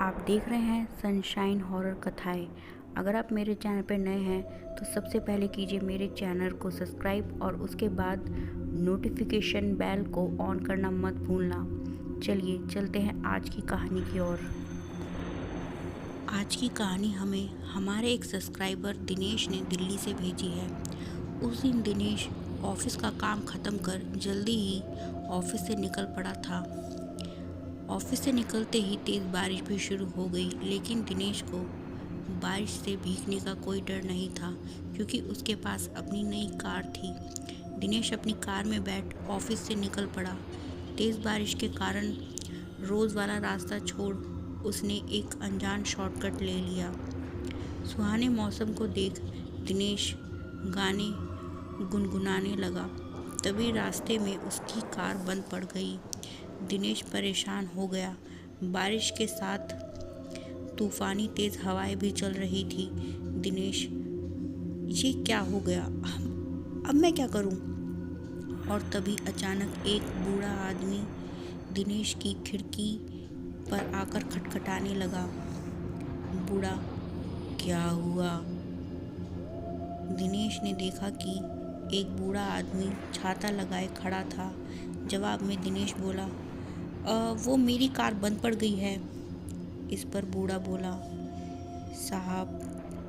आप देख रहे हैं सनशाइन हॉरर कथाएं। अगर आप मेरे चैनल पर नए हैं तो सबसे पहले कीजिए मेरे चैनल को सब्सक्राइब और उसके बाद नोटिफिकेशन बेल को ऑन करना मत भूलना। चलिए चलते हैं आज की कहानी की ओर। आज की कहानी हमें हमारे एक सब्सक्राइबर दिनेश ने दिल्ली से भेजी है। उस दिन दिनेश ऑफिस का काम ख़त्म कर जल्दी ही ऑफिस से निकल पड़ा था। ऑफिस से निकलते ही तेज़ बारिश भी शुरू हो गई, लेकिन दिनेश को बारिश से भीगने का कोई डर नहीं था क्योंकि उसके पास अपनी नई कार थी। दिनेश अपनी कार में बैठ ऑफिस से निकल पड़ा। तेज़ बारिश के कारण रोज़ वाला रास्ता छोड़ उसने एक अनजान शॉर्टकट ले लिया। सुहाने मौसम को देख दिनेश गाने गुनगुनाने लगा। तभी रास्ते में उसकी कार बंद पड़ गई। दिनेश परेशान हो गया। बारिश के साथ तूफानी तेज़ हवाएं भी चल रही थी। दिनेश, ये क्या हो गया? अब मैं क्या करूं? और तभी अचानक एक बूढ़ा आदमी दिनेश की खिड़की पर आकर खटखटाने लगा। बूढ़ा, क्या हुआ? दिनेश ने देखा कि एक बूढ़ा आदमी छाता लगाए खड़ा था। जवाब में दिनेश बोला, वो मेरी कार बंद पड़ गई है। इस पर बूढ़ा बोला, साहब,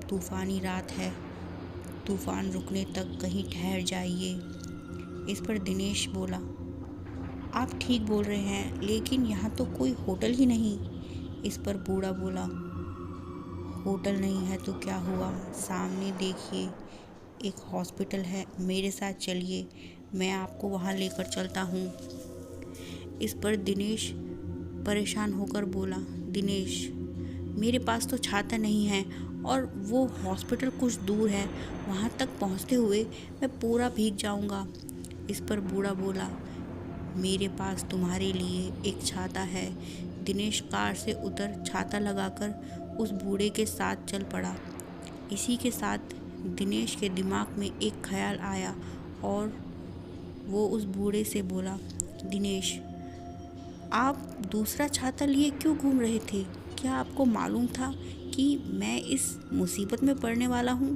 तूफानी रात है, तूफान रुकने तक कहीं ठहर जाइए। इस पर दिनेश बोला, आप ठीक बोल रहे हैं, लेकिन यहाँ तो कोई होटल ही नहीं। इस पर बूढ़ा बोला, होटल नहीं है तो क्या हुआ? सामने देखिए, एक हॉस्पिटल है, मेरे साथ चलिए, मैं आपको वहाँ लेकर चलता हूँ। इस पर दिनेश परेशान होकर बोला, दिनेश, मेरे पास तो छाता नहीं है और वो हॉस्पिटल कुछ दूर है, वहाँ तक पहुँचते हुए मैं पूरा भीग जाऊँगा। इस पर बूढ़ा बोला, मेरे पास तुम्हारे लिए एक छाता है। दिनेश कार से उतर छाता लगाकर उस बूढ़े के साथ चल पड़ा। इसी के साथ दिनेश के दिमाग में एक ख्याल आया और वो उस बूढ़े से बोला, दिनेश, आप दूसरा छाता लिए क्यों घूम रहे थे? क्या आपको मालूम था कि मैं इस मुसीबत में पड़ने वाला हूँ?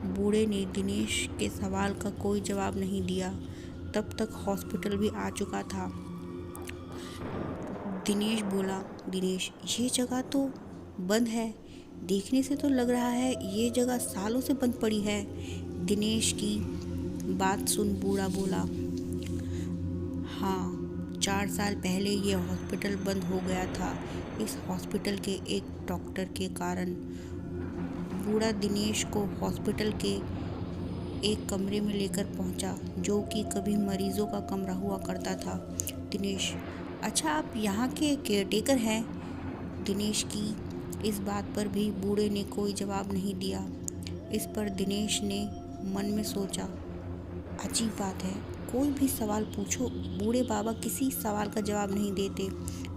बूढ़े ने दिनेश के सवाल का कोई जवाब नहीं दिया। तब तक हॉस्पिटल भी आ चुका था। दिनेश बोला, दिनेश, ये जगह तो बंद है। देखने से तो लग रहा है ये जगह सालों से बंद पड़ी है। दिनेश की बात सुन बूढ़ा बोला, हाँ, 4 साल पहले ये हॉस्पिटल बंद हो गया था, इस हॉस्पिटल के एक डॉक्टर के कारण। बूढ़ा दिनेश को हॉस्पिटल के एक कमरे में लेकर पहुंचा, जो कि कभी मरीजों का कमरा हुआ करता था। दिनेश, अच्छा, आप यहाँ के केयरटेकर हैं? दिनेश की इस बात पर भी बूढ़े ने कोई जवाब नहीं दिया। इस पर दिनेश ने मन में सोचा, अजीब बात है, कोई भी सवाल पूछो, बूढ़े बाबा किसी सवाल का जवाब नहीं देते।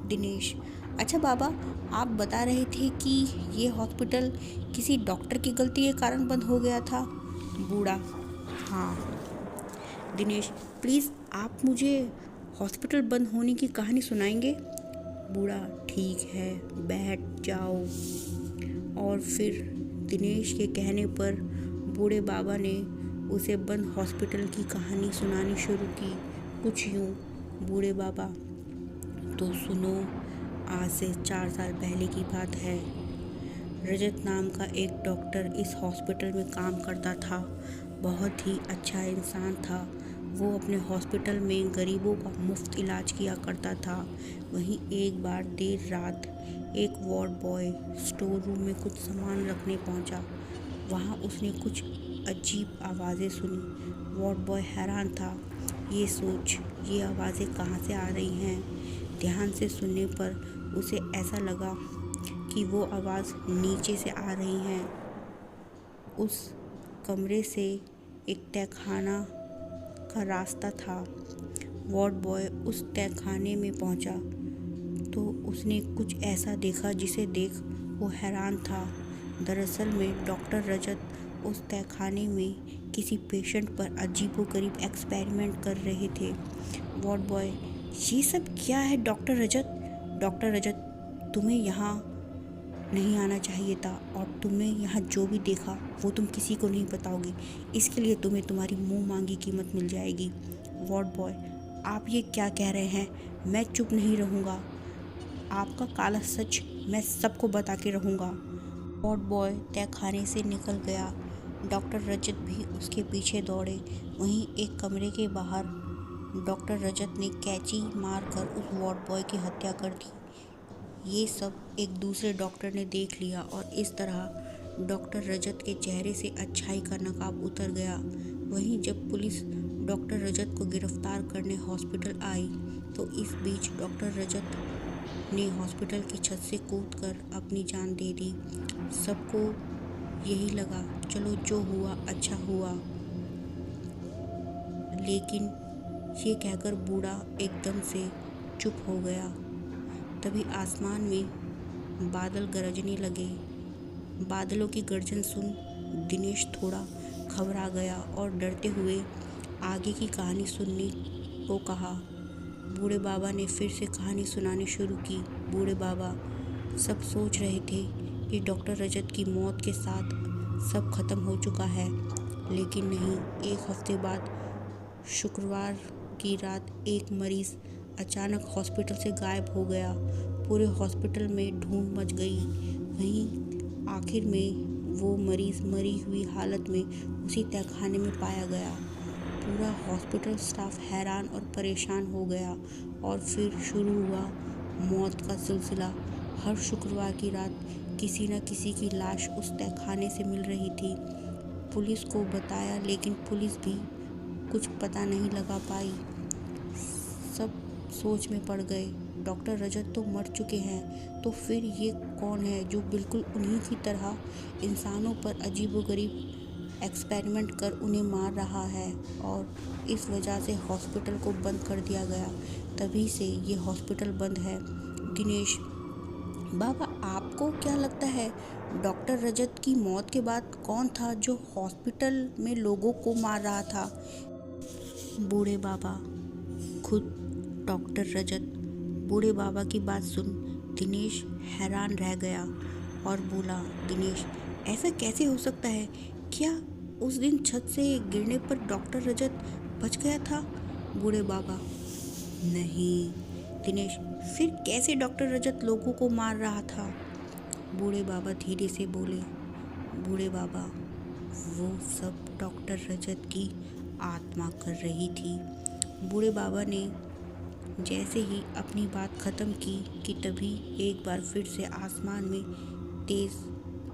दिनेश, अच्छा बाबा, आप बता रहे थे कि ये हॉस्पिटल किसी डॉक्टर की गलती के कारण बंद हो गया था। बूढ़ा, हाँ। दिनेश, प्लीज़ आप मुझे हॉस्पिटल बंद होने की कहानी सुनाएंगे? बूढ़ा, ठीक है, बैठ जाओ। और फिर दिनेश के कहने पर बूढ़े बाबा ने उसे बंद हॉस्पिटल की कहानी सुनानी शुरू की। कुछ यूँ, बूढ़े बाबा, तो सुनो, आज से 4 साल पहले की बात है। रजत नाम का एक डॉक्टर इस हॉस्पिटल में काम करता था। बहुत ही अच्छा इंसान था। वो अपने हॉस्पिटल में गरीबों का मुफ्त इलाज किया करता था। वहीं एक बार देर रात एक वार्ड बॉय स्टोर रूम में कुछ सामान रखने पहुंचा। वहां उसने कुछ अजीब आवाज़ें सुनी। वार्ड बॉय हैरान था, ये सोच ये आवाज़ें कहाँ से आ रही हैं। ध्यान से सुनने पर उसे ऐसा लगा कि वो आवाज़ नीचे से आ रही हैं। उस कमरे से एक तहखाना का रास्ता था। वार्ड बॉय उस तहखाने में पहुंचा तो उसने कुछ ऐसा देखा जिसे देख वो हैरान था। दरअसल में डॉक्टर रजत उस तहखाने में किसी पेशेंट पर अजीबोगरीब एक्सपेरिमेंट कर रहे थे। वार्ड बॉय, ये सब क्या है डॉक्टर रजत? डॉक्टर रजत, तुम्हें यहाँ नहीं आना चाहिए था और तुमने यहाँ जो भी देखा वो तुम किसी को नहीं बताओगे। इसके लिए तुम्हें तुम्हारी मुंह मांगी कीमत मिल जाएगी। वार्ड बॉय, आप ये क्या कह रहे हैं? मैं चुप नहीं रहूँगा। आपका काला सच मैं सबको बता के रहूँगा। वार्ड बॉय तहखाने से निकल गया। डॉक्टर रजत भी उसके पीछे दौड़े। वहीं एक कमरे के बाहर डॉक्टर रजत ने कैंची मारकर उस वार्ड बॉय की हत्या कर दी। ये सब एक दूसरे डॉक्टर ने देख लिया और इस तरह डॉक्टर रजत के चेहरे से अच्छाई का नकाब उतर गया। वहीं जब पुलिस डॉक्टर रजत को गिरफ्तार करने हॉस्पिटल आई तो इस बीच डॉक्टर रजत ने हॉस्पिटल की छत से कूदकर अपनी जान दे दी। सबको यही लगा, चलो जो हुआ अच्छा हुआ। लेकिन ये कहकर बूढ़ा एकदम से चुप हो गया। तभी आसमान में बादल गरजने लगे। बादलों की गर्जन सुन दिनेश थोड़ा घबरा गया और डरते हुए आगे की कहानी सुनने को कहा। बूढ़े बाबा ने फिर से कहानी सुनानी शुरू की। बूढ़े बाबा सब सोच रहे थे कि डॉक्टर रजत की मौत के साथ सब खत्म हो चुका है, लेकिन नहीं। एक हफ्ते बाद शुक्रवार की रात एक मरीज अचानक हॉस्पिटल से गायब हो गया। पूरे हॉस्पिटल में ढूंढ मच गई। वहीं आखिर में वो मरीज मरी हुई हालत में उसी तहखाने में पाया गया। पूरा हॉस्पिटल स्टाफ हैरान और परेशान हो गया और फिर शुरू हुआ मौत का सिलसिला। हर शुक्रवार की रात किसी न किसी की लाश उस तहखाने से मिल रही थी। पुलिस को बताया लेकिन पुलिस भी कुछ पता नहीं लगा पाई। सब सोच में पड़ गए। डॉक्टर रजत तो मर चुके हैं, तो फिर ये कौन है जो बिल्कुल उन्हीं की तरह इंसानों पर अजीबोगरीब एक्सपेरिमेंट कर उन्हें मार रहा है। और इस वजह से हॉस्पिटल को बंद कर दिया गया। तभी से ये हॉस्पिटल बंद है। दिनेश बाबा, आपको क्या लगता है डॉक्टर रजत की मौत के बाद कौन था जो हॉस्पिटल में लोगों को मार रहा था? बूढ़े बाबा, खुद डॉक्टर रजत। बूढ़े बाबा की बात सुन दिनेश हैरान रह गया और बोला, दिनेश ऐसा कैसे हो सकता है? क्या उस दिन छत से गिरने पर डॉक्टर रजत बच गया था? बूढ़े बाबा, नहीं। दिनेश, फिर कैसे डॉक्टर रजत लोगों को मार रहा था? बूढ़े बाबा धीरे से बोले, बूढ़े बाबा, वो सब डॉक्टर रजत की आत्मा कर रही थी। बूढ़े बाबा ने जैसे ही अपनी बात ख़त्म की कि तभी एक बार फिर से आसमान में तेज़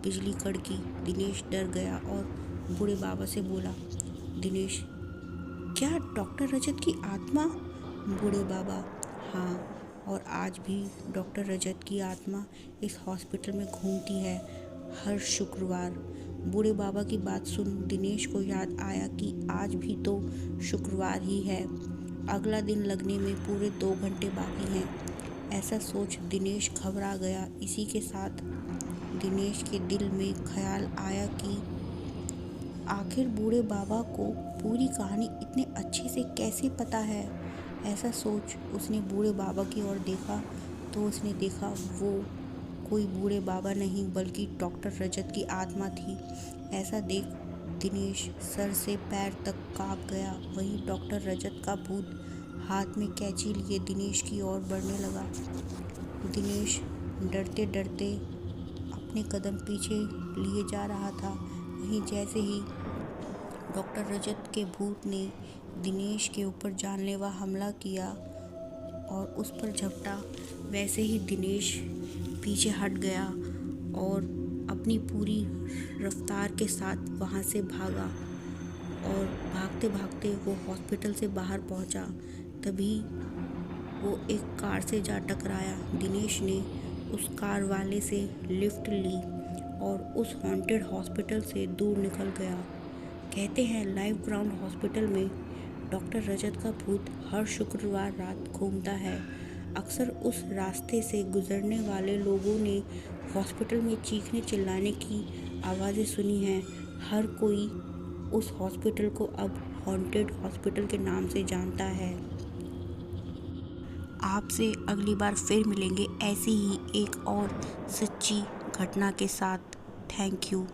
बिजली कड़की। दिनेश डर गया और बूढ़े बाबा से बोला, दिनेश, क्या डॉक्टर रजत की आत्मा? बूढ़े बाबा, हाँ, और आज भी डॉक्टर रजत की आत्मा इस हॉस्पिटल में घूमती है हर शुक्रवार। बूढ़े बाबा की बात सुन दिनेश को याद आया कि आज भी तो शुक्रवार ही है। अगला दिन लगने में पूरे 2 घंटे बाकी हैं। ऐसा सोच दिनेश घबरा गया। इसी के साथ दिनेश के दिल में ख्याल आया कि आखिर बूढ़े बाबा को पूरी कहानी इतने अच्छे से कैसे पता है। ऐसा सोच उसने बूढ़े बाबा की ओर देखा तो उसने देखा वो कोई बूढ़े बाबा नहीं बल्कि डॉक्टर रजत की आत्मा थी। ऐसा देख दिनेश सर से पैर तक कांप गया। वहीं डॉक्टर रजत का भूत हाथ में कैंची लिए दिनेश की ओर बढ़ने लगा। दिनेश डरते डरते अपने कदम पीछे लिए जा रहा था। वहीं जैसे ही डॉक्टर रजत के भूत ने दिनेश के ऊपर जानलेवा हमला किया और उस पर झपटा, वैसे ही दिनेश पीछे हट गया और अपनी पूरी रफ्तार के साथ वहाँ से भागा और भागते भागते वो हॉस्पिटल से बाहर पहुँचा। तभी वो एक कार से जा टकराया। दिनेश ने उस कार वाले से लिफ्ट ली और उस हॉन्टेड हॉस्पिटल से दूर निकल गया। कहते हैं लाइव ग्राउंड हॉस्पिटल में डॉक्टर रजत का भूत हर शुक्रवार रात घूमता है। अक्सर उस रास्ते से गुजरने वाले लोगों ने हॉस्पिटल में चीखने चिल्लाने की आवाज़ें सुनी हैं। हर कोई उस हॉस्पिटल को अब हॉन्टेड हॉस्पिटल के नाम से जानता है। आपसे अगली बार फिर मिलेंगे ऐसी ही एक और सच्ची घटना के साथ। Thank you.